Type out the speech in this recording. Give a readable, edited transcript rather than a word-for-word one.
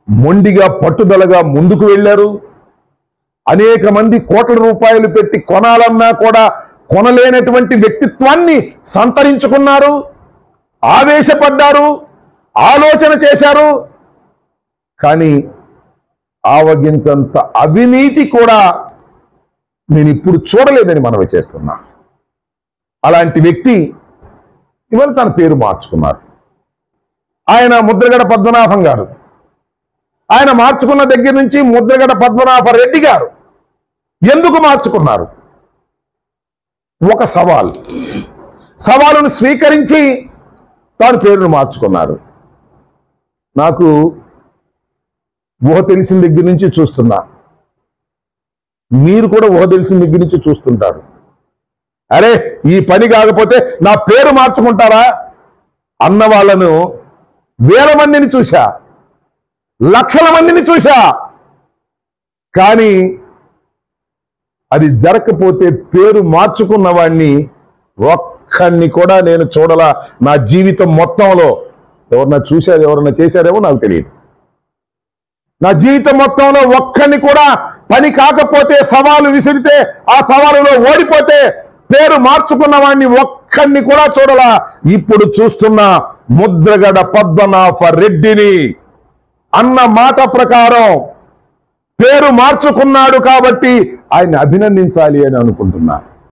మొండిగా పట్టుదలగా ముందుకు వెళ్ళారు. అనేక మంది కోట్ల రూపాయలు పెట్టి కొనాలన్నా కూడా కొనలేనటువంటి వ్యక్తిత్వాన్ని సంతరించుకున్నారు. ఆవేశపడ్డారు, ఆలోచన చేశారు. కానీ ఆవగింతంత అవినీతి కూడా నేను ఇప్పుడు చూడలేదని మనవి చేస్తున్నా. అలాంటి వ్యక్తి ఇవాళ తన పేరు మార్చుకున్నారు. ఆయన ముద్రగడ పద్మనాభం గారు. ఆయన మార్చుకున్న దగ్గర నుంచి ముద్రగడ పద్మనాభ రెడ్డి గారు. ఎందుకు మార్చుకున్నారు? ఒక సవాలును స్వీకరించి తాను పేరును మార్చుకున్నారు. నాకు ఊహ తెలిసిన దగ్గర నుంచి చూస్తున్నా, మీరు కూడా ఊహ తెలిసిన దగ్గర నుంచి చూస్తుంటారు. అరే ఈ పని కాకపోతే నా పేరు మార్చుకుంటారా అన్న వాళ్ళను వేల మందిని చూశా, లక్షల మందిని చూశా. కానీ అది జరగకపోతే పేరు మార్చుకున్న వాడిని ఒక్కడిని కూడా నేను చూడలా నా జీవితం మొత్తంలో. ఎవరన్నా చూశారు, ఎవరన్నా చేశారేమో నాకు తెలియదు. నా జీవితం మొత్తంలో ఒక్కడిని కూడా పని కాకపోతే, సవాలు విసిరితే ఆ సవాలులో ఓడిపోతే పేరు మార్చుకున్న వాడిని ఒక్కడిని కూడా చూడలా. ఇప్పుడు చూస్తున్న ముద్రగడ పద్మనాభ రెడ్డిని అన్న మాట ప్రకారం పేరు మార్చుకున్నాడు కాబట్టి ఆయన్ని అభినందించాలి అని అనుకుంటున్నా.